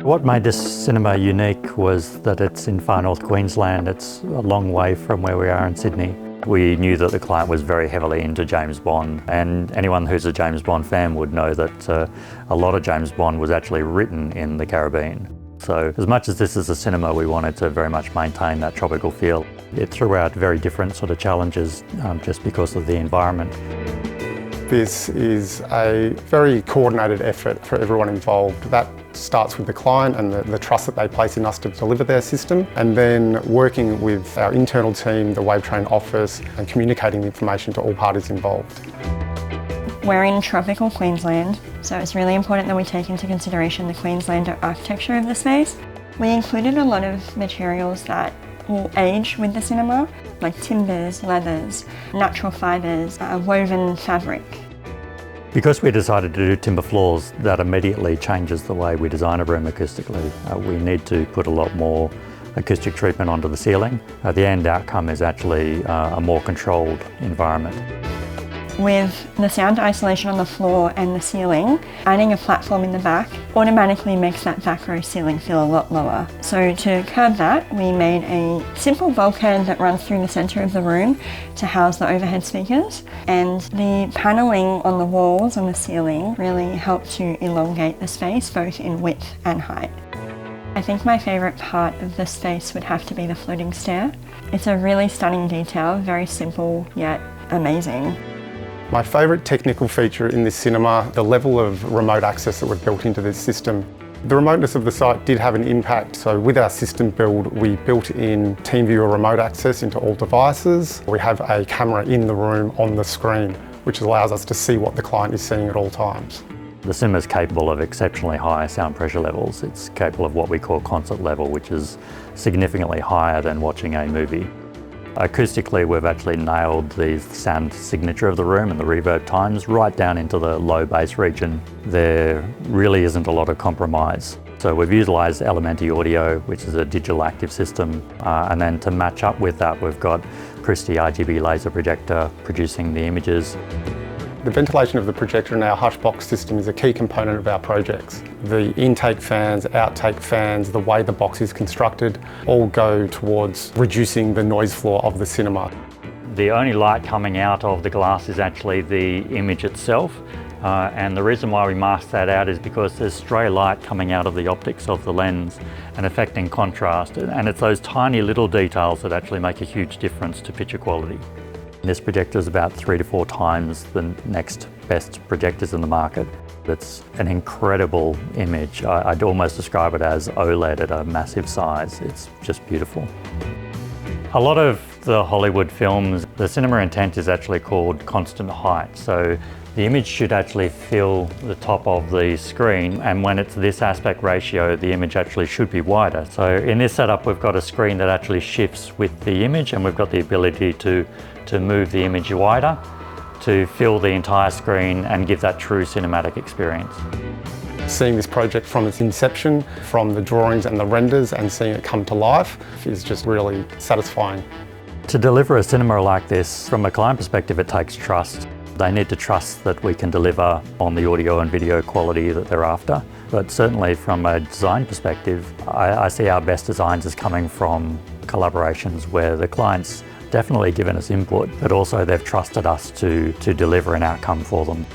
What made this cinema unique was that it's in Far North Queensland. It's a long way from where we are in Sydney. We knew that the client was very heavily into James Bond, and anyone who's a James Bond fan would know that a lot of James Bond was actually written in the Caribbean. So as much as this is a cinema, we wanted to very much maintain that tropical feel. It threw out very different sort of challenges just because of the environment. This is a very coordinated effort for everyone involved. That starts with the client and the trust that they place in us to deliver their system, and then working with our internal team, the Wavetrain office, and communicating the information to all parties involved. We're in tropical Queensland, so it's really important that we take into consideration the Queenslander architecture of the space. We included a lot of materials that will age with the cinema, like timbers, leathers, natural fibres, woven fabric. Because we decided to do timber floors, that immediately changes the way we design a room acoustically. We need to put a lot more acoustic treatment onto the ceiling. The end outcome is actually a more controlled environment. With the sound isolation on the floor and the ceiling, adding a platform in the back automatically makes that back row ceiling feel a lot lower. So to curb that, we made a simple bulkhead that runs through the centre of the room to house the overhead speakers, and the panelling on the walls and the ceiling really helped to elongate the space both in width and height. I think my favourite part of the space would have to be the floating stair. It's a really stunning detail, very simple yet amazing. My favourite technical feature in this cinema, the level of remote access that we've built into this system. The remoteness of the site did have an impact, so with our system build, we built in TeamViewer remote access into all devices. We have a camera in the room on the screen, which allows us to see what the client is seeing at all times. The cinema is capable of exceptionally high sound pressure levels. It's capable of what we call concert level, which is significantly higher than watching a movie. Acoustically, we've actually nailed the sound signature of the room and the reverb times right down into the low bass region. There really isn't a lot of compromise. So we've utilised Elementi audio, which is a digital active system, and then to match up with that, we've got Christie RGB laser projector producing the images. The ventilation of the projector in our Hushbox system is a key component of our projects. The intake fans, outtake fans, the way the box is constructed, all go towards reducing the noise floor of the cinema. The only light coming out of the glass is actually the image itself, and the reason why we mask that out is because there's stray light coming out of the optics of the lens and affecting contrast, and it's those tiny little details that actually make a huge difference to picture quality. This projector is about 3 to 4 times the next best projectors in the market. It's an incredible image. I'd almost describe it as OLED at a massive size. It's just beautiful. A lot of the Hollywood films, the cinema intent is actually called constant height. So the image should actually fill the top of the screen, and when it's this aspect ratio, the image actually should be wider. So in this setup, we've got a screen that actually shifts with the image, and we've got the ability to move the image wider to fill the entire screen and give that true cinematic experience. Seeing this project from its inception, from the drawings and the renders, and seeing it come to life is just really satisfying. To deliver a cinema like this, from a client perspective, it takes trust. They need to trust that we can deliver on the audio and video quality that they're after. But certainly from a design perspective, I see our best designs as coming from collaborations where the client's definitely given us input, but also they've trusted us to deliver an outcome for them.